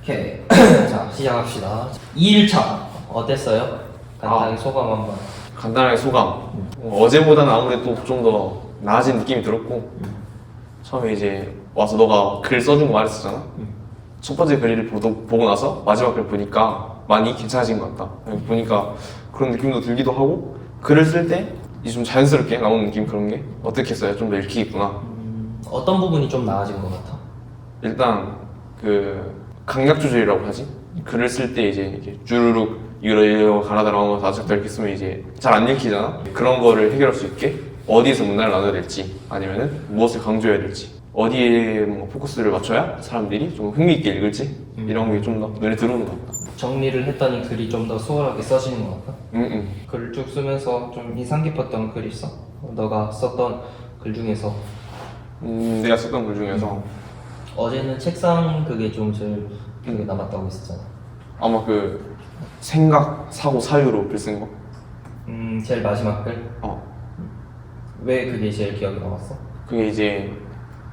오케이. 자, 시작합시다. 2일차 어땠어요? 간단하게 소감 한번. 간단하게 소감. 어제보다는 아무래도 좀 더 나아진 느낌이 들었고, 처음에 이제 와서 너가 글 써준 거 말했었잖아. 첫 번째 글을 보고 나서 마지막 글 보니까 많이 괜찮아진 것 같다. 보니까 그런 느낌도 들기도 하고, 글을 쓸 때 이제 좀 자연스럽게 나오는 느낌, 그런 게 어떻게 써야 좀 더 읽히겠구나. 어떤 부분이 좀 나아진 것 같아? 일단 그 강약 조절이라고 하지. 글을 쓸 때 이제 이렇게 주르륵 이거 가나다 나오면서 아직도 이렇게 쓰면 이제 잘 안 읽히잖아. 그런 거를 해결할 수 있게 어디에서 문단을 나눠야 될지, 아니면은 무엇을 강조해야 될지, 어디에 뭐 포커스를 맞춰야 사람들이 좀 흥미있게 읽을지, 이런 게 좀 더 눈에 들어오는 것 같다. 정리를 했더니 글이 좀 더 수월하게 써지는 것 같아? 글을 쭉 쓰면서 좀 인상 깊었던 글 있어? 너가 썼던 글 중에서? 내가 썼던 글 중에서 어제는 책상 그게 좀 제일 기억에 남았다고 했었잖아. 아마 그 생각, 사고, 사유로 글 쓴 거. 제일 마지막 글? 왜 그게 제일 기억에 남았어? 그게 이제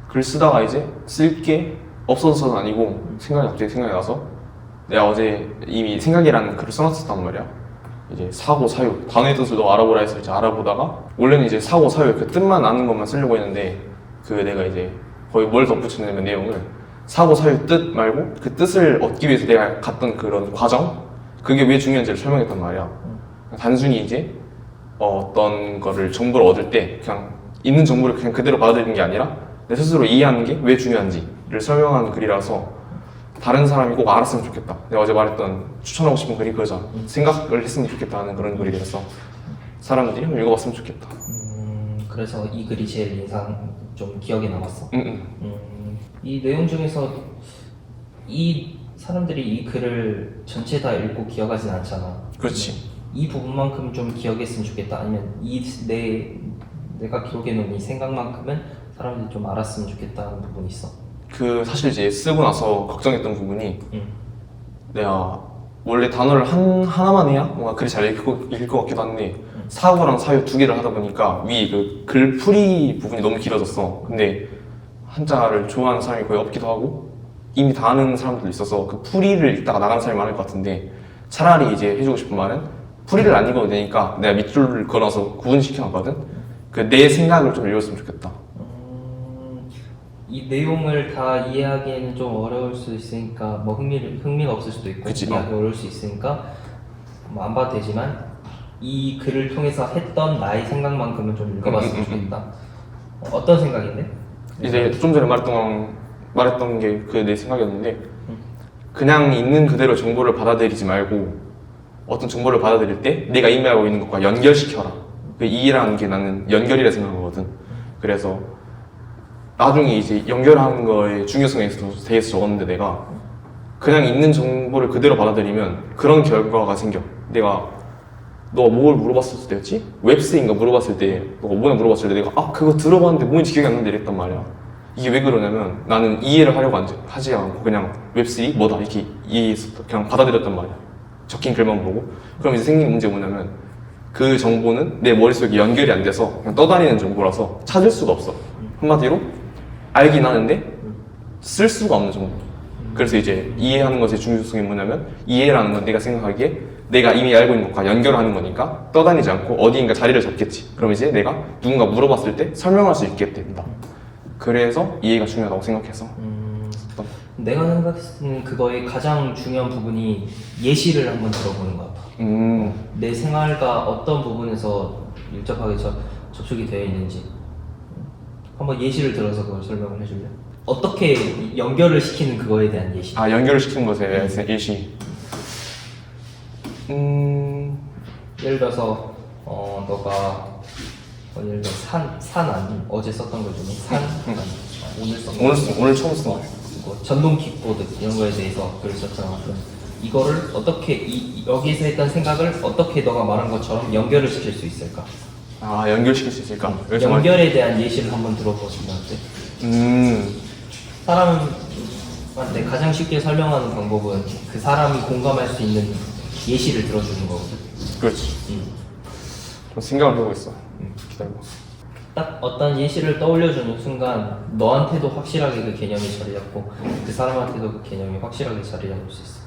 글 쓰다가 이제 쓸 게 없어서는 아니고 갑자기 생각이 나서 내가 어제 이미 생각이라는 글을 써놨었단 말이야. 이제 사고, 사유, 단어의 뜻을 너 알아보라 해서 이제 알아보다가 원래는 이제 사고, 사유 그 뜻만 아는 것만 쓰려고 했는데 그 내가 이제 거의 뭘 덧붙였냐면 내용을 사고, 사유 뜻 말고 그 뜻을 얻기 위해서 내가 갔던 그런 과정, 그게 왜 중요한지를 설명했단 말이야. 단순히 이제 어떤 거를 정보를 얻을 때 그냥 있는 정보를 그냥 그대로 받아들이는 게 아니라 내 스스로 이해하는 게 왜 중요한지를 설명하는 글이라서 다른 사람이 꼭 알았으면 좋겠다. 내가 어제 말했던 추천하고 싶은 글이 그거잖아. 생각을 했으면 좋겠다는 그런 글이라서 사람들이 한번 읽어봤으면 좋겠다. 그래서 이 글이 제일 인상 좀 기억에 남았어. 이 내용 중에서 이 사람들이 이 글을 전체 다 읽고 기억하진 않잖아. 그렇지. 이 부분만큼 좀 기억했으면 좋겠다. 아니면 내가 기록해 놓은 이 생각만큼은 사람들이 좀 알았으면 좋겠다는 부분이 있어. 그 사실 이제 쓰고 나서 걱정했던 부분이 내가 원래 단어를 하나만 해야 뭔가 글이 잘 읽을 것 같기도 한데 사고랑 사유 두 개를 하다 보니까 위 그 글풀이 부분이 너무 길어졌어. 근데 한자를 좋아하는 사람이 거의 없기도 하고 이미 다 아는 사람들도 있어서 그 풀이를 읽다가 나가는 사람이 많을 것 같은데, 차라리 이제 해주고 싶은 말은 풀이를 안 읽어도 되니까 내가 밑줄을 걸어서 구분시켜놨거든. 그 내 생각을 좀 읽었으면 좋겠다. 이 내용을 다 이해하기에는 좀 어려울 수 있으니까 뭐 흥미가 없을 수도 있고 그치, 이해하기 어려울 수 있으니까 뭐 안 봐도 되지만 이 글을 통해서 했던 나의 생각만큼은 좀 읽어봤으면 좋겠다. 어떤 생각인데? 이제 좀 전에 말했던 게 그 내 생각이었는데, 그냥 있는 그대로 정보를 받아들이지 말고 어떤 정보를 받아들일 때 내가 이미 알고 있는 것과 연결시켜라. 그 이해라는 게 나는 연결이라 생각하거든. 그래서 나중에 이제 연결하는 거의 중요성에 대해서 적었는데, 내가 그냥 있는 정보를 그대로 받아들이면 그런 결과가 생겨. 너가 뭘 물어봤을 때였지? 웹스인가 물어봤을 때, 너가 뭐냐 물어봤을 때 내가 그거 들어봤는데 뭔지 기억이 안 나는데 이랬단 말이야. 이게 왜 그러냐면 나는 이해를 하려고 하지 않고 그냥 웹3 뭐다 이렇게 이해해서 그냥 받아들였단 말이야. 적힌 글만 보고. 그럼 이제 생긴 문제가 뭐냐면 그 정보는 내 머릿속에 연결이 안 돼서 그냥 떠다니는 정보라서 찾을 수가 없어. 한마디로 알긴 하는데 쓸 수가 없는 정보. 그래서 이제 이해하는 것의 중요성이 뭐냐면, 이해라는 건 내가 생각하기에 내가 이미 알고 있는 것과 연결하는 거니까 떠다니지 않고 어디인가 자리를 잡겠지. 그럼 이제 내가 누군가 물어봤을 때 설명할 수 있게 된다. 그래서 이해가 중요하다고 생각해서 내가 생각했을 때는 그거의 가장 중요한 부분이 예시를 한번 들어보는 것 같아. 내 생활과 어떤 부분에서 밀접하게 접촉이 되어 있는지 한번 예시를 들어서 그걸 설명을 해줄래? 어떻게 연결을 시키는 그거에 대한 예시. 연결을 시키는 것에 대한 예시. 예를 들어서 너가 예를 들어 산 아니 어제 썼던 것 중에 산 오늘 처음 쓴 거. 그리고 전동 킥보드 이런 거에 대해서 글을 썼잖아. 이거를 어떻게 여기서 했던 생각을 어떻게 너가 말한 것처럼 연결을 시킬 수 있을까? 연결시킬 수 있을까? 연결에 대한 예시를 한번 들어보시면 어때? 사람한테 가장 쉽게 설명하는 방법은 그 사람이 공감할 수 있는 예시를 들어주는 거거든. 그렇지. 좀 생각을 해보고 있어. 기다려봐. 딱 어떤 예시를 떠올려주는 순간 너한테도 확실하게 그 개념이 자리 잡고 그 사람한테도 그 개념이 확실하게 자리 잡을 수 있어.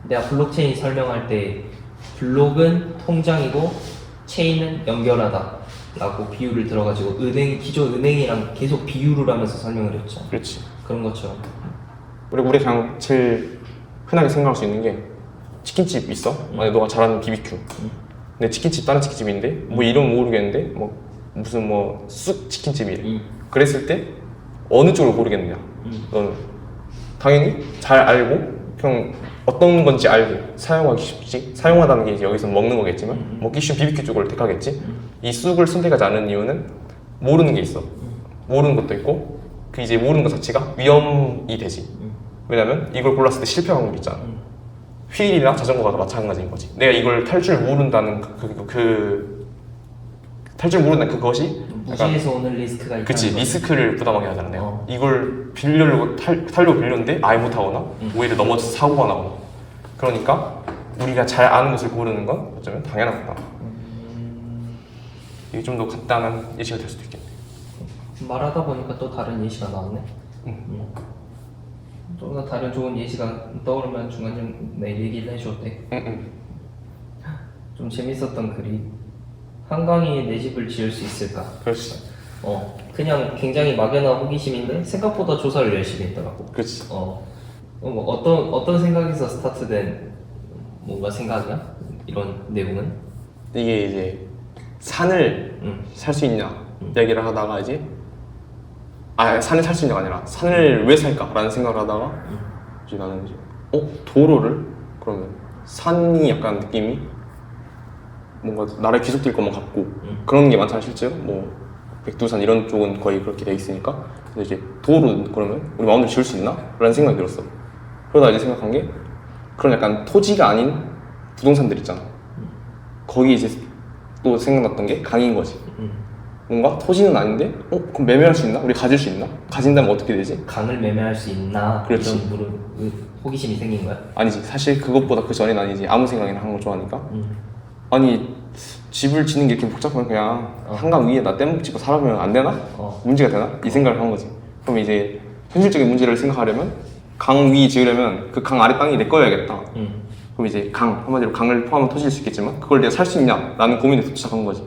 내가 블록체인 설명할 때 블록은 통장이고 체인은 연결하다 라고 비유를 들어가지고 기존 은행이랑 계속 비유를 하면서 설명을 했죠. 그렇지. 그런 것처럼. 그리고 우리 그냥 제일 흔하게 생각할 수 있는 게 치킨집 있어? 만약 너가 잘 아는 BBQ. 근데 치킨집 다른 치킨집인데 뭐 이름 모르겠는데 뭐 무슨 뭐 쑥 치킨집이래. 그랬을 때 어느 쪽을 고르겠느냐? 너는 당연히 잘 알고 그냥 어떤 건지 알고 사용하기 쉽지. 사용하다는 게 이제 여기서 먹는 거겠지만 먹기 쉬운 BBQ 쪽을 택하겠지. 이 쑥을 선택하지 않은 이유는 모르는 게 있어. 모르는 것도 있고 그 이제 모르는 것 자체가 위험이 되지. 왜냐면 이걸 골랐을 때 실패한 확률이 있잖아. 휠이나 자전거가 마찬가지인 거지. 내가 이걸 탈 줄 모른다는 탈 줄 모른다는 그것이 무지에서 오는 리스크가 있다는 그치 거지. 리스크를 부담하게 하잖아. 내가 이걸 빌려고 타려고 빌렸는데 아예 못하거나 오히려 넘어져서 사고가 나거나. 그러니까 우리가 잘 아는 것을 고르는 건 어쩌면 당연한 거다. 이게 좀 더 간단한 예시가 될 수도 있겠네. 말하다 보니까 또 다른 예시가 나왔네. 좀 더 다른 좋은 예시가 떠오르면 중간중간에 얘기를 해줘도 돼. 좀 재밌었던 글이 한강에 내 집을 지을 수 있을까? 그렇지. 그냥 굉장히 막연한 호기심인데 생각보다 조사를 열심히 했더라고. 그렇지. 뭐 어떤 생각에서 스타트된 뭔가 생각이야? 이런 내용은? 이게 이제 산을 살 수 있냐 얘기를 하다가 이제 산을 살 수 있냐가 아니라 산을 왜 살까라는 생각을 하다가 이제 나는 이제 도로를 그러면 산이 약간 느낌이 뭔가 나라에 귀속될 것만 같고 그런 게 많잖아 실제로 뭐 백두산 이런 쪽은 거의 그렇게 돼 있으니까 근데 이제 도로는 그러면 우리 마음대로 지을 수 있나? 라는 생각이 들었어. 그러다 이제 생각한 게 그런 약간 토지가 아닌 부동산들 있잖아. 거기 이제 또 생각났던 게 강인 거지. 뭔가 토지는 아닌데 그럼 매매할 수 있나? 우리 가질 수 있나? 가진다면 어떻게 되지? 강을 매매할 수 있나? 그렇지. 이런 호기심이 생긴 거야? 아니지. 사실 그것보다 그 전에 난 이제 아무 생각이나 하는 거 좋아하니까 아니 집을 짓는 게 이렇게 복잡하면 그냥 한강 위에다 댐 짓고 살아보면 안 되나? 문제가 되나? 이 생각을 한 거지. 그럼 이제 현실적인 문제를 생각하려면 강 위 지으려면 그 강 아래 땅이 내 거여야겠다. 그럼 이제 한마디로 강을 포함한 토지일 수 있겠지만 그걸 내가 살 수 있냐? 라는 고민에서 시작한 거지.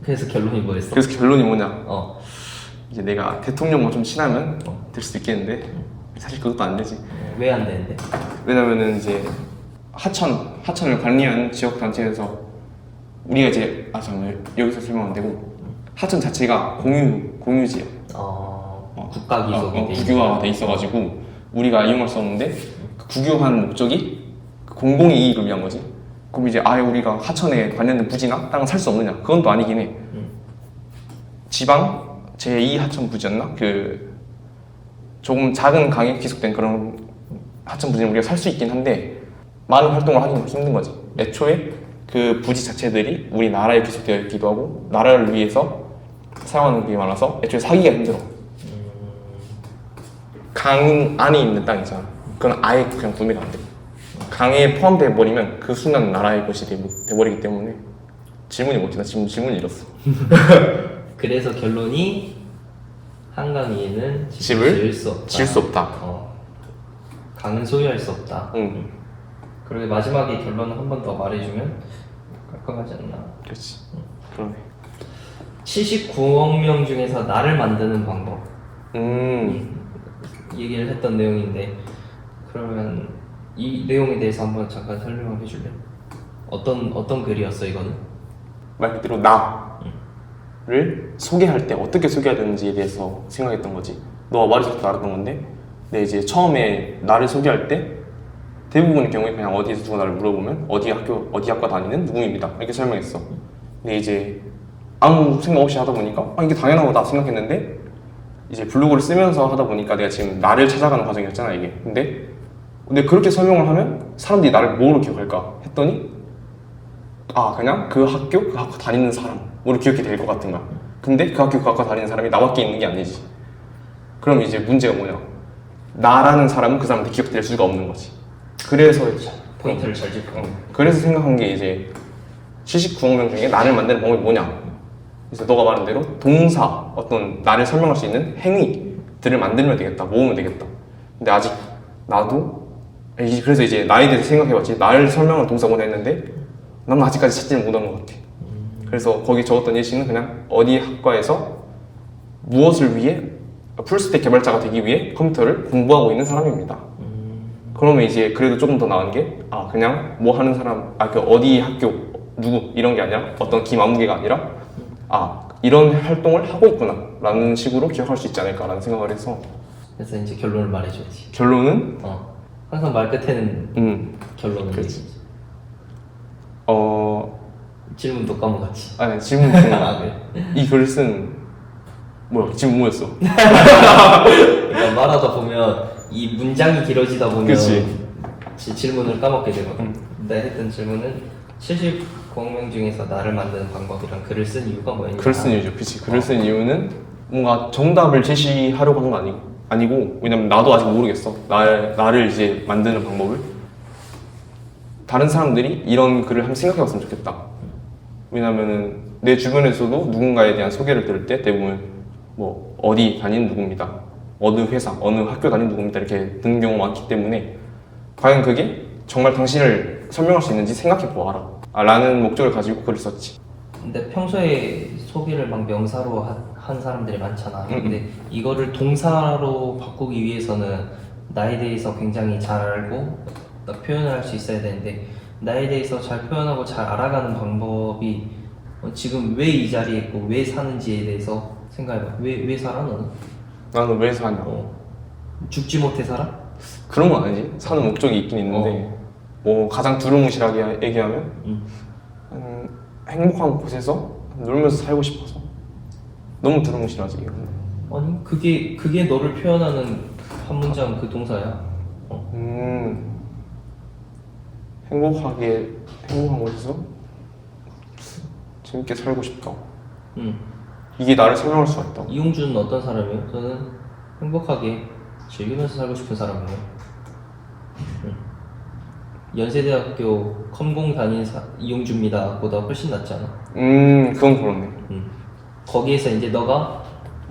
그래서 결론이 뭐였어? 그래서 결론이 뭐냐? 어. 이제 내가 대통령만 좀 친하면 될 수도 있겠는데 사실 그것도 안 되지. 왜 안 되는데? 왜냐면은 이제 하천을 관리하는 지역 단체에서 우리가 이제 잠깐만 여기서 설명 안 되고 하천 자체가 공유지야. 국가 기속이 돼 국유화가 돼 있어가지고 우리가 이용할 수 없는데 그 국유화한 목적이 그 공공의 이익을 위한 거지. 그럼 이제 아예 우리가 하천에 관련된 부지나 땅을 살 수 없느냐? 그건 또 아니긴 해. 지방 제2 하천 부지였나? 그 조금 작은 강에 기속된 그런 하천 부지는 우리가 살 수 있긴 한데 많은 활동을 하기는 힘든 거지. 애초에 그 부지 자체들이 우리나라에 기속되어 있기도 하고 나라를 위해서 사용하는 게 많아서 애초에 사기가 힘들어. 강 안에 있는 땅이잖아. 그건 아예 그냥 구매가 안 돼. 강에 포함돼 버리면 그 순간 나라의 것이 돼버리기 때문에 질문이 뭐지? 나 지금 질문을 잃었어. 그래서 결론이 한강 위에는 집을 지을 수 없다. 없다. 강은 소유할 수 없다. 그리고 마지막에 결론을 한 번 더 말해주면 깔끔하지 않나? 그렇지. 그러네. 79억 명 중에서 나를 만드는 방법. 얘기를 했던 내용인데 그러면 이 내용에 대해서 한번 잠깐 설명해 줄래? 어떤 글이었어 이거는? 말 그대로 나를 소개할 때 어떻게 소개해야 되는지에 대해서 생각했던 거지. 너가 말해서 알았던 건데 근데 이제 처음에 나를 소개할 때 대부분의 경우에 그냥 어디에서 누가 나를 물어보면 어디 학과 다니는 누구입니다 이렇게 설명했어. 근데 이제 아무 생각 없이 하다 보니까 이게 당연한 거다 생각했는데 이제 블로그를 쓰면서 하다 보니까 내가 지금 나를 찾아가는 과정이었잖아 이게. 근데 그렇게 설명을 하면 사람들이 나를 뭐로 기억할까 했더니 그냥 그 학과 다니는 사람으로 기억이 될 것 같은 거야. 근데 그 학과 다니는 사람이 나밖에 있는 게 아니지. 그럼 이제 문제가 뭐냐? 나라는 사람은 그 사람한테 기억될 수가 없는 거지. 그래서 포인트를 잘 짚어. 그래서 생각한 게 이제 79억 명 중에 나를 만드는 방법이 뭐냐? 그래서 너가 말한 대로 동사, 어떤 나를 설명할 수 있는 행위들을 만들면 되겠다, 모으면 되겠다. 근데 아직 나도 그래서 이제 나에 대해서 생각해봤지. 나를 설명하는 동사구나 했는데 나는 아직까지 찾지를 못한 것 같아. 그래서 거기 적었던 예시는 그냥 어디 학과에서 무엇을 위해 풀스택 개발자가 되기 위해 컴퓨터를 공부하고 있는 사람입니다. 그러면 이제 그래도 조금 더 나은 게 그냥 뭐 하는 사람, 그 어디 학교 누구 이런 게 아니라 어떤 기마무개가 아니라 이런 활동을 하고 있구나 라는 식으로 기억할 수 있지 않을까라는 생각을 해서 그래서 이제 결론을 말해줘야지. 결론은 항상 말 끝에는 결론을 그렇지. 얘기하지. 질문도 까먹었지. 아니 질문 그래. 이 글을 쓴 뭐야 질문 뭐였어? 그러니까 말하다 보면 이 문장이 길어지다 보면 그치. 질문을 까먹게 되거든. 내가 했던 질문은 79억 명 중에서 나를 만드는 방법이랑 글을 쓴 이유가 뭐였냐. 글을 쓴 이유죠. 그치. 글을 쓴 이유는 뭔가 정답을 제시하려고 하는 건 아니고 왜냐면 나도 아직 모르겠어. 나를 이제 만드는 방법을 다른 사람들이 이런 글을 한번 생각해봤으면 좋겠다. 왜냐면은 내 주변에서도 누군가에 대한 소개를 들을 때 대부분 뭐 어디 다니는 누구입니다, 어느 회사, 어느 학교 다니는 누구입니다 이렇게 듣는 경우가 많기 때문에 과연 그게 정말 당신을 설명할 수 있는지 생각해 보아라 라는 목적을 가지고 글을 썼지. 근데 평소에 소개를 막 명사로 한 사람들이 많잖아. 근데 이거를 동사로 바꾸기 위해서는 나에 대해서 굉장히 잘 알고 표현을 할 수 있어야 되는데 나에 대해서 잘 표현하고 잘 알아가는 방법이 지금 왜 이 자리에 있고 왜 사는지에 대해서 생각해봐. 왜 살아 너는? 나는 왜 사냐? 죽지 못해 살아? 그런 건 아니지. 사는 목적이 있긴 있는데 뭐 가장 두루뭉실하게 얘기하면 행복한 곳에서 놀면서 살고 싶어서. 너무 두루뭉실하지 이거는. 아니 그게 너를 표현하는 한 문장 그 동사야. 행복한 곳에서 재밌게 살고 싶다. 이게 나를 설명할 수가 있다. 이용준은 어떤 사람이에요? 저는 행복하게 즐기면서 살고 싶은 사람이에요. 연세대학교 컴공 다닌 이용준입니다 보다 훨씬 낫지 않아? 그건 그렇네. 거기에서 이제 너가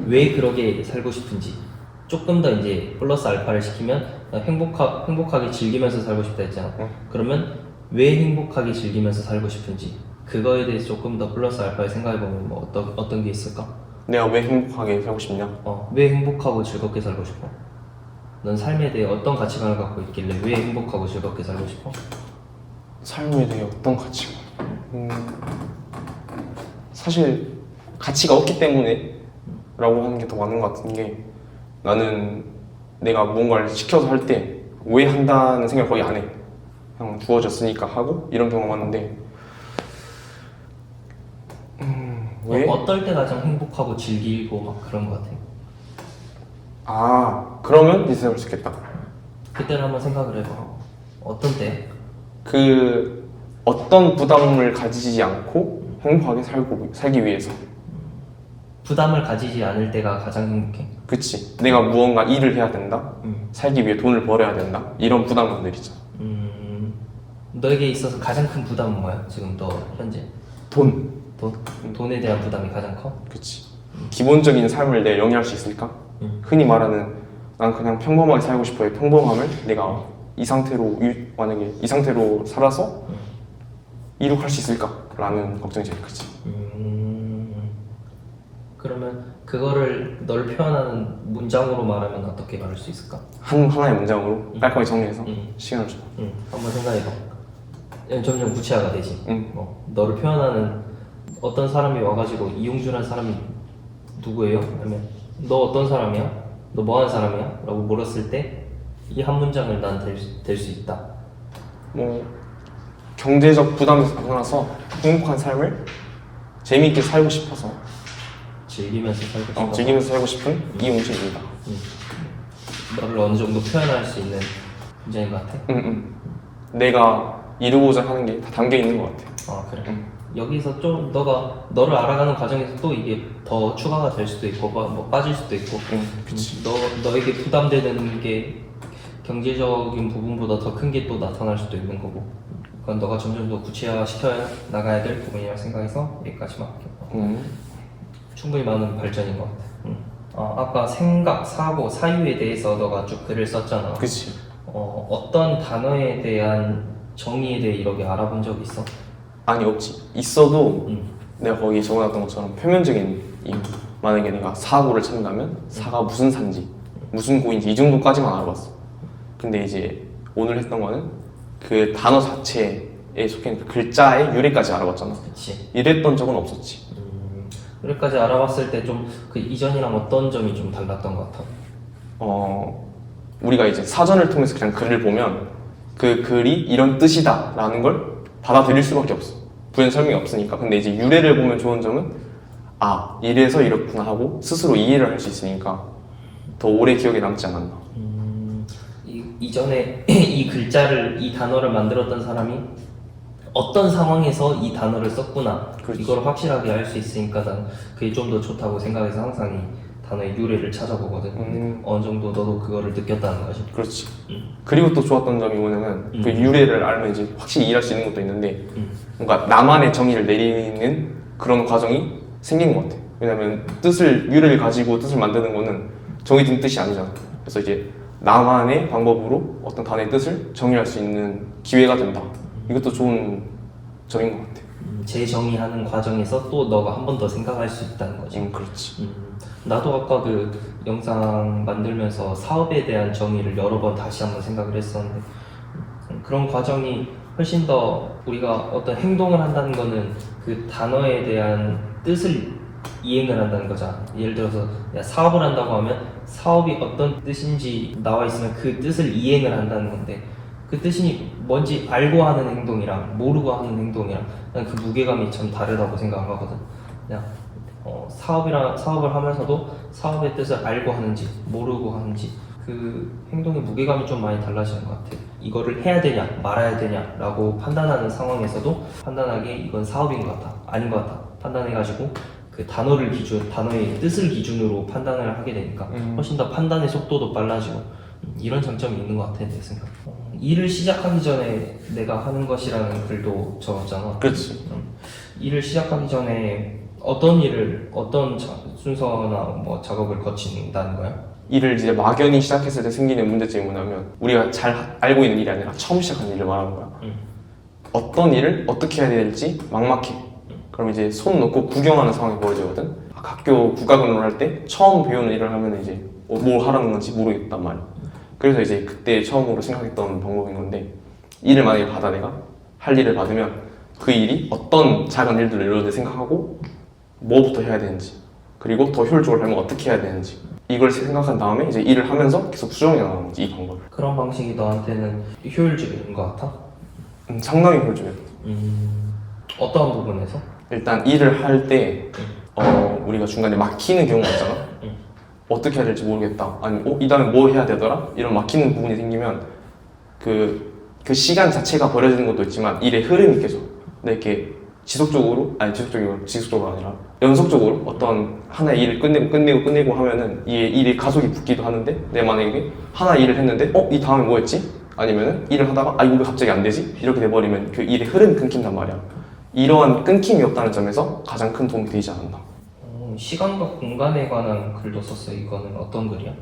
왜 그러게 살고 싶은지 조금 더 이제 플러스 알파를 시키면 행복하게 즐기면서 살고 싶다 했잖아. 그러면 왜 행복하게 즐기면서 살고 싶은지 그거에 대해서 조금 더 플러스 알파를 생각해보면 뭐 어떤 게 있을까? 내가 왜 행복하게 살고 싶냐? 왜 행복하고 즐겁게 살고 싶어? 넌 삶에 대해 어떤 가치관을 갖고 있길래 왜 행복하고 즐겁게 살고 싶어? 삶에 대해 어떤 가치관? 사실 가치가 없기 때문에 라고 하는 게 더 맞는 것 같은 게 나는 내가 뭔가를 시켜서 할 때 왜 한다는 생각을 거의 안 해. 그냥 주어졌으니까 하고 이런 경우가 많은데 왜? 어떨 때 가장 행복하고 즐기고 막 그런 것 같아? 그러면 비슷할 수 있겠다. 그때를 한번 생각을 해봐. 어떤 때? 그 어떤 부담을 가지지 않고 행복하게 살기 위해서. 부담을 가지지 않을 때가 가장 행복해. 그치. 내가 무언가 일을 해야 된다. 살기 위해 돈을 벌어야 된다. 이런 부담감들이죠. 너에게 있어서 가장 큰 부담은 뭐야? 지금 너 현재? 돈. 돈에 대한 부담이 가장 커? 그치. 기본적인 삶을 내가 영위할 수 있을까? 흔히 말하는 난 그냥 평범하게 살고 싶어요. 평범함을 내가 만약에 이 상태로 살아서 이룩할 수 있을까라는 걱정이 제일 크지. 그러면 그거를 널 표현하는 문장으로 말하면 어떻게 말할 수 있을까? 하나의 문장으로 깔끔하게 정리해서 시간을 줘. 한번 생각해봐. 점점 구체화가 되지. 너를 표현하는 어떤 사람이 와가지고 이용준이라는 사람이 누구예요? 하면 너 어떤 사람이야? 너 뭐하는 사람이야? 라고 물었을 때 이 한 문장을 난 될 수 있다. 뭐 경제적 부담에서 벗어나서 행복한 삶을 재미있게 살고 싶어서 즐기면서 살고 싶어. 즐기면서 살고 싶은 이용준입니다. 너를 어느 정도 표현할 수 있는 문장인 것 같아? 내가 이루고자 하는 게 다 담겨 있는 것 같아. 그래. 여기서 좀 너를 알아가는 과정에서 또 이게 더 추가가 될 수도 있고 뭐 빠질 수도 있고. 그치. 너에게 부담되는 게 경제적인 부분보다 더 큰 게 또 나타날 수도 있는 거고. 그건 너가 점점 더 구체화 시켜 나가야 될 부분이라고 생각해서 여기까지만 할게요. 충분히 많은 발전인 것 같아. 아까 생각, 사고, 사유에 대해서 너가 쭉 글을 썼잖아. 그치. 어떤 단어에 대한 정의에 대해 이렇게 알아본 적 있어? 아니 없지. 있어도 음. 내가 거기 적어놨던 것처럼 표면적인 이유. 만약에 내가 사고를 찾는다면 사가 무슨 산지, 무슨 고인지 이 정도까지만 알아봤어. 근데 이제 오늘 했던 거는 그 단어 자체에 속해 있는 그 글자의 유래까지 알아봤잖아. 그치. 이랬던 적은 없었지. 여기까지 알아봤을 때 좀 그 이전이랑 어떤 점이 좀 달랐던 것 같아? 우리가 이제 사전을 통해서 그냥 글을 보면 그 글이 이런 뜻이다 라는 걸 받아들일 수밖에 없어. 부연 설명이 없으니까. 근데 이제 유래를 보면 좋은 점은 아, 이래서 이렇구나 하고 스스로 이해를 할 수 있으니까 더 오래 기억에 남지 않았나. 이전에 이 글자를, 이 단어를 만들었던 사람이 어떤 상황에서 이 단어를 썼구나. 그렇지. 이걸 확실하게 알 수 있으니까 난 그게 좀 더 좋다고 생각해서 항상 이 단어의 유래를 찾아보거든. 어느 정도 너도 그거를 느꼈다는 거지. 그렇지. 그리고 또 좋았던 점이 뭐냐면 그 유래를 알면 이제 확실히 이해할 수 있는 것도 있는데 뭔가 나만의 정의를 내리는 그런 과정이 생긴 것 같아. 왜냐면 유래를 가지고 뜻을 만드는 거는 정해진 뜻이 아니잖아. 그래서 이제 나만의 방법으로 어떤 단어의 뜻을 정의할 수 있는 기회가 된다. 이것도 좋은 점인 것 같아. 재정의하는 과정에서 또 너가 한 번 더 생각할 수 있다는 거지. 그렇지. 나도 아까 그 영상 만들면서 사업에 대한 정의를 여러 번 다시 한번 생각을 했었는데 그런 과정이 훨씬 더 우리가 어떤 행동을 한다는 거는 그 단어에 대한 뜻을 이행을 한다는 거잖아. 예를 들어서 내가 사업을 한다고 하면 사업이 어떤 뜻인지 나와 있으면 그 뜻을 이행을 한다는 건데 그 뜻이 뭔지 알고 하는 행동이랑 모르고 하는 행동이랑 난 그 무게감이 참 다르다고 생각하거든. 그냥 사업을 하면서도 사업의 뜻을 알고 하는지 모르고 하는지 그 행동의 무게감이 좀 많이 달라지는 것 같아. 이거를 해야 되냐 말아야 되냐라고 판단하는 상황에서도 판단하기에 이건 사업인 것 같아 아닌 것 같아 판단해가지고 그 단어의 뜻을 기준으로 판단을 하게 되니까 훨씬 더 판단의 속도도 빨라지고 이런 장점이 있는 것 같아 내 생각. 일을 시작하기 전에 내가 하는 것이라는 글도 적었잖아. 그렇지. 일을 시작하기 전에 어떤 순서나 뭐 작업을 거친다는 거야? 일을 이제 막연히 시작했을 때 생기는 문제점이 뭐냐면 우리가 잘 알고 있는 일이 아니라 처음 시작하는 일을 말하는 거야. 어떤 일을 어떻게 해야 될지 막막해. 그럼 이제 손 놓고 구경하는 상황이 벌어지거든. 학교 국가근무를 할 때 처음 배우는 일을 하면 이제 뭘 하라는 건지 모르겠단 말이야. 그래서 이제 그때 처음으로 생각했던 방법인 건데 일을 만약에 내가 할 일을 받으면 그 일이 어떤 작은 일들을 이루어질 생각하고 뭐부터 해야 되는지 그리고 더 효율적으로 하면 어떻게 해야 되는지 이걸 생각한 다음에 이제 일을 하면서 계속 수정해 나가는 거지 이 방법을. 그런 방식이 너한테는 효율적인 것 같아? 상당히 효율적이야. 어떤 부분에서? 일단 일을 할 때 우리가 중간에 막히는 경우가 있잖아. 어떻게 해야 될지 모르겠다. 아니면 이 다음에 뭐 해야 되더라? 이런 막히는 부분이 생기면 그 시간 자체가 버려지는 것도 있지만 일의 흐름이 깨져. 근데 이렇게 지속적으로 아니라 연속적으로 어떤 하나의 일을 끝내고 하면은 이 일의 가속이 붙기도 하는데 내가 만약에 하나 일을 했는데 이 다음에 뭐 했지? 아니면은 일을 하다가 이거 왜 갑자기 안 되지? 이렇게 돼버리면 그 일의 흐름이 끊긴단 말이야. 이러한 끊김이 없다는 점에서 가장 큰 도움이 되지 않았나. 시간과 공간에 관한 글도 썼어. 이거는 어떤 글이야?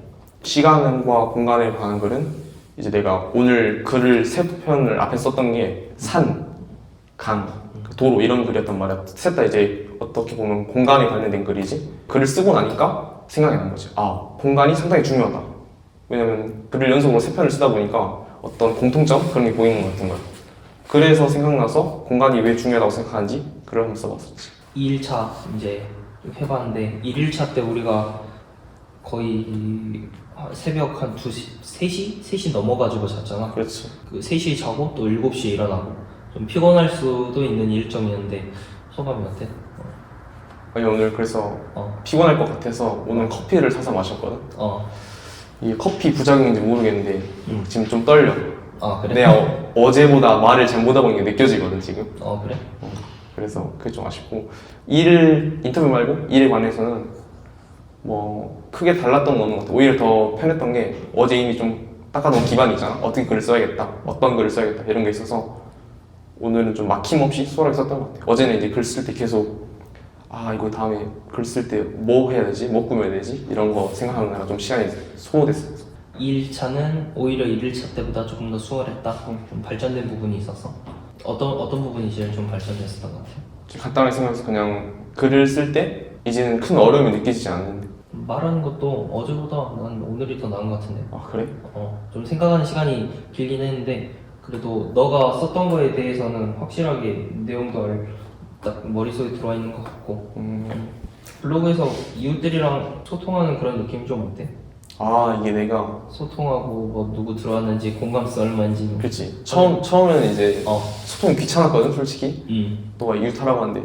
시간과 공간에 관한 글은 이제 내가 오늘 글을 세 편을 앞에 썼던 게 산, 강, 도로 이런 글이었단 말이야. 셋 다 이제 어떻게 보면 공간에 관련된 글이지. 글을 쓰고 나니까 생각이 난 거지. 공간이 상당히 중요하다. 왜냐면 글을 연속으로 세 편을 쓰다 보니까 어떤 공통점 그런 게 보이는 것 같은 거야. 그래서 생각나서 공간이 왜 중요하다고 생각하는지 글을 한번 써봤었지. 2일차 이제 좀 해봤는데 1일차 때 우리가 거의 새벽 한 3시 넘어가지고 잤잖아. 그렇지. 그 3시에 자고 또 7시에 일어나고 좀 피곤할 수도 있는 일정이었는데 소감이 어때? 아니 오늘 그래서 피곤할 것 같아서 오늘 커피를 사서 마셨거든. 이게 커피 부작용인지 모르겠는데 지금 좀 떨려. 그래? 내가 어제보다 말을 잘 못하고 있는 게 느껴지거든 지금. 그래? 그래서 그게 좀 아쉽고 인터뷰 말고 일에 관해서는 뭐 크게 달랐던 건 없는 것 같아. 오히려 더 편했던 게 어제 이미 좀 닦아놓은 기반이 있잖아. 어떻게 글을 써야겠다, 어떤 글을 써야겠다 이런 게 있어서 오늘은 좀 막힘없이 수월하게 썼던 것 같아. 어제는 이제 글 쓸 때 계속 아 이거 다음에 글 쓸 때 뭐 해야 되지? 뭐 꾸며야 되지? 이런 거 생각하느라 좀 시간이 소모됐어요. 2일차는 오히려 1일차 때보다 조금 더 수월했다. 좀 발전된 부분이 있어서 어떤 부분이 제일 좀 발전됐었던 것 같아요? 간단하게 생각해서 그냥 글을 쓸 때 이제는 큰 어려움이 느껴지지 않는데. 말하는 것도 어제보다 난 오늘이 더 나은 것 같은데. 아 그래? 좀 생각하는 시간이 길긴 했는데 그래도 너가 썼던 거에 대해서는 확실하게 내용도 딱 머릿속에 들어와 있는 것 같고 블로그에서 이웃들이랑 소통하는 그런 느낌 좀 어때? 아 이게 내가 소통하고 뭐 누구 들어왔는지 공감수 얼마인지 그렇지 처음에는 이제 소통이 귀찮았거든 솔직히. 너가 이웃하라고 하는데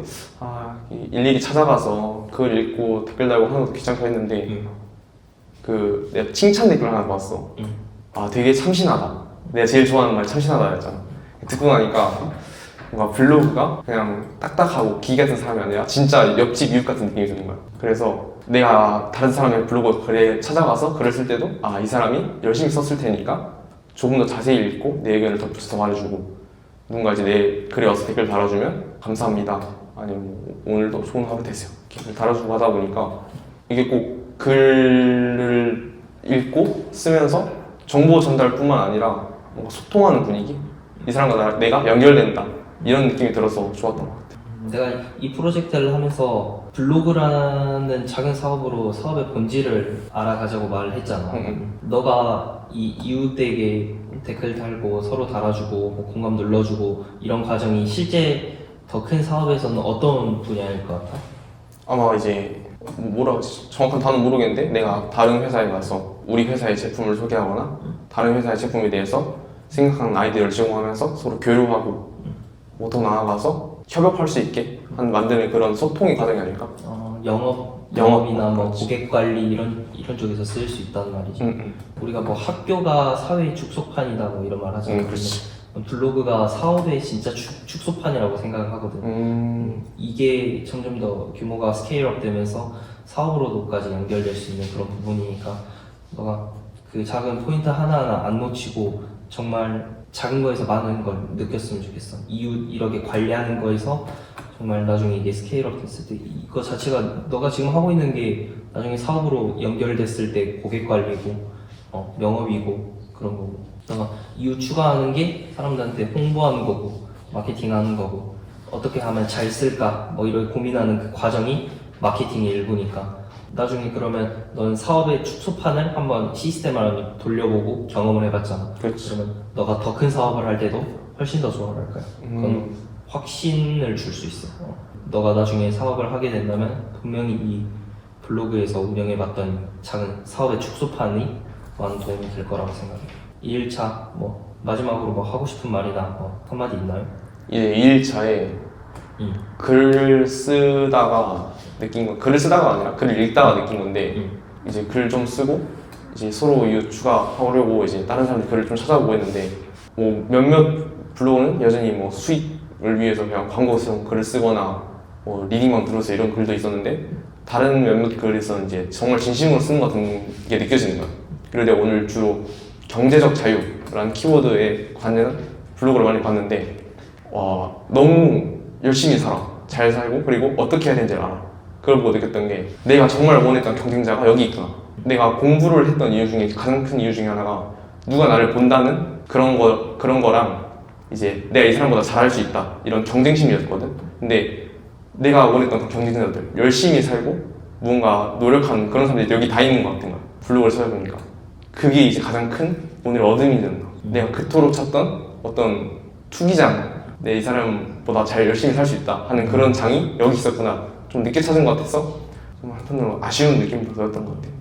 일일이 찾아가서 글 읽고 댓글 달고 하는 것도 귀찮고 했는데 그 내가 칭찬 댓글 하나 봤어. 아 되게 참신하다. 내가 제일 좋아하는 말이 참신하다였잖아. 듣고 나니까 뭔가 블로그가 그냥 딱딱하고 기 같은 사람이 아니라 진짜 옆집 이웃 같은 느낌이 드는 거야. 그래서 내가 다른 사람의 블로그 글에 찾아가서 글을 쓸 때도 이 사람이 열심히 썼을 테니까 조금 더 자세히 읽고 내 의견을 덧붙여서 말해주고, 누군가 이제 내 글에 와서 댓글 달아주면 감사합니다 아니면 뭐, 오늘도 좋은 하루 되세요 이렇게 달아주고 하다 보니까 이게 꼭 글을 읽고 쓰면서 정보 전달뿐만 아니라 뭔가 소통하는 분위기, 이 사람과 내가 연결된다 이런 느낌이 들어서 좋았던 것 같아요. 내가 이 프로젝트를 하면서 블로그라는 작은 사업으로 사업의 본질을 알아가자고 말을 했잖아. 너가 이 이웃에게 댓글 달고 서로 달아주고 뭐 공감 눌러주고 이런 과정이 실제 더 큰 사업에서는 어떤 분야일 것 같아? 아마 이제 뭐라고 하지? 정확한 단어는 모르겠는데 내가 다른 회사에 가서 우리 회사의 제품을 소개하거나 다른 회사의 제품에 대해서 생각하는 아이디어를 제공하면서 서로 교류하고 뭐 더 나아가서 협업할 수 있게 만드는 그런 소통의 과정이 아닐까? 영업이나 뭐 고객 관리 이런 쪽에서 쓰일 수 있다는 말이지. 우리가 뭐 학교가 사회의 축소판이다 뭐 이런 말 하잖아. 블로그가 사업의 진짜 축소판이라고 생각을 하거든. 이게 점점 더 규모가 스케일업 되면서 사업으로도까지 연결될 수 있는 그런 부분이니까 너가 그 작은 포인트 하나하나 안 놓치고 정말 작은 거에서 많은 걸 느꼈으면 좋겠어. 이웃 이렇게 관리하는 거에서 정말 나중에 이게 스케일업 됐을 때 이거 자체가 너가 지금 하고 있는 게 나중에 사업으로 연결됐을 때 고객 관리고 영업이고 그런 거고, 너가 이웃 추가하는 게 사람들한테 홍보하는 거고 마케팅하는 거고 어떻게 하면 잘 쓸까 뭐 이런 고민하는 그 과정이 마케팅의 일부니까 나중에 그러면 넌 사업의 축소판을 한번 시스템을 한번 돌려보고 경험을 해봤잖아. 그러면 너가 더 큰 사업을 할 때도 훨씬 더 좋아할 거야. 그건 확신을 줄 수 있어. 너가 나중에 사업을 하게 된다면 분명히 이 블로그에서 운영해봤던 작은 사업의 축소판이 많은 도움이 될 거라고 생각해. 2일차 뭐 마지막으로 뭐 하고 싶은 말이나 뭐 한마디 있나요? 이제 2일차에 글을 쓰다가 느낀 건, 글을 쓰다가 아니라 글을 읽다가 느낀 건데 이제 글 좀 쓰고 이제 서로 이웃 추가하려고 이제 다른 사람들 글을 좀 찾아보고 했는데 뭐 몇몇 블로그는 여전히 뭐 수익을 위해서 그냥 광고성 글을 쓰거나 뭐 리딩만 들어서 이런 글도 있었는데 다른 몇몇 글에서는 이제 정말 진심으로 쓰는 것 같은 게 느껴지는 거야. 그리고 내가 오늘 주로 경제적 자유라는 키워드에 관련 블로그를 많이 봤는데 와 너무 열심히 살아, 잘 살고 그리고 어떻게 해야 되는지를 알아. 그걸 보고 느꼈던 게 내가 정말 원했던 경쟁자가 여기 있구나. 내가 공부를 했던 이유 중에 가장 큰 이유 중에 하나가 누가 나를 본다는 그런 거랑 이제 내가 이 사람보다 잘할 수 있다 이런 경쟁심이었거든. 근데 내가 원했던 그 경쟁자들 열심히 살고 무언가 노력하는 그런 사람들이 여기 다 있는 것 같은 거야. 블로그를 찾아보니까 그게 이제 가장 큰 오늘 얻음이 된다. 내가 그토록 찾던 어떤 투기장, 내 이 사람보다 잘 열심히 살 수 있다 하는 그런 장이 여기 있었구나 좀 늦게 찾은 것 같아서 정말 한편으로 아쉬운 느낌도 들었던 것 같아요.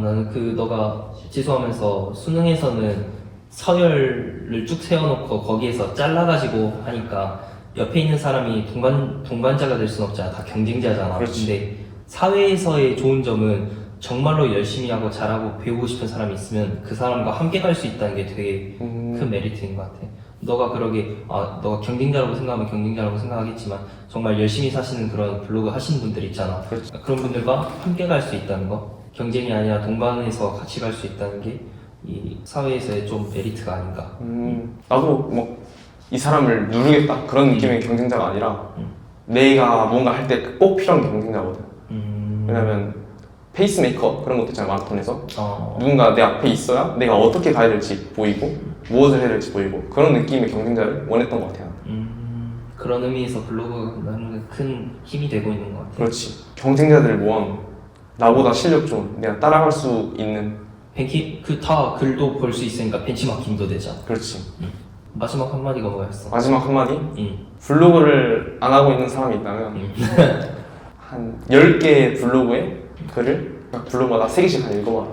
나는 너가 취소하면서 수능에서는 서열을 쭉 세워놓고 거기에서 잘라가지고 하니까 옆에 있는 사람이 동반자가 될 수는 없잖아. 다 경쟁자잖아. 그렇지. 근데 사회에서의 좋은 점은 정말로 열심히 하고 잘하고 배우고 싶은 사람이 있으면 그 사람과 함께 갈 수 있다는 게 되게 큰 메리트인 것 같아. 너가 그러게 너가 경쟁자라고 생각하면 경쟁자라고 생각하겠지만 정말 열심히 사시는 그런 블로그 하시는 분들 있잖아. 그렇지. 그런 분들과 함께 갈 수 있다는 거, 경쟁이 아니라 동반해서 같이 갈 수 있다는 게 이 사회에서의 좀 메리트가 아닌가. 나도 뭐 이 사람을 누르겠다 그런 느낌의 경쟁자가 아니라 내가 뭔가 할 때 꼭 필요한 게 경쟁자거든. 음. 왜냐면 페이스메이커 그런 것도 있잖아 마라톤에서. 어. 누군가 내 앞에 있어야 내가 어떻게 가야 될지 보이고 무엇을 해야 될지 보이고 그런 느낌의 경쟁자를 원했던 것 같아요. 그런 의미에서 블로그가 나는 큰 힘이 되고 있는 것 같아. 그렇지. 경쟁자들을 모아 나보다 실력 좀 내가 따라갈 수 있는. 그 다 글도 볼 수 있으니까 벤치마킹도 되잖아. 그렇지. 마지막 한마디가 뭐였어? 마지막 한마디? 응. 블로그를 안 하고 있는 사람이 있다면 한 10개의 블로그에 글을 각 블로그마다 3개씩 한 읽어봐라.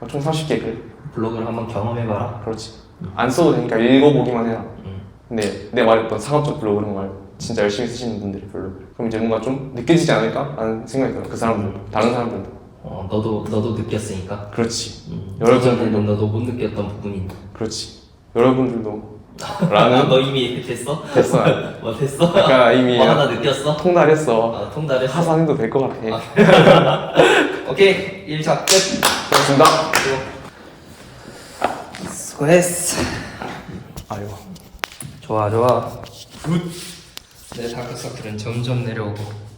총 30개 글. 블로그를 한번 경험해봐라. 그렇지. 안 써도 되니까 읽어보기만 해라. 근데 내가 말했던 상업적 블로그 그런 거 말고 진짜 열심히 쓰시는 분들의 블로그. 그럼 이제 뭔가 좀 느껴지지 않을까라는 생각이 들어. 그 사람들도 다른 사람들도. 너도 느꼈으니까. 그렇지. 여러분들은 너도 못 느꼈던 부분이. 그렇지. 여러분들도 라는 너 이미 됐어? 됐어. 뭐 됐어? 아까 이미 뭐 하나 느꼈어? 통달했어. 통달했어. 하산해도 될 것 같아. 오케이 1차 끝. 고맙습니다. 수고했어. 아이고. 좋아. 굿. 내 다크서클은 점점 내려오고.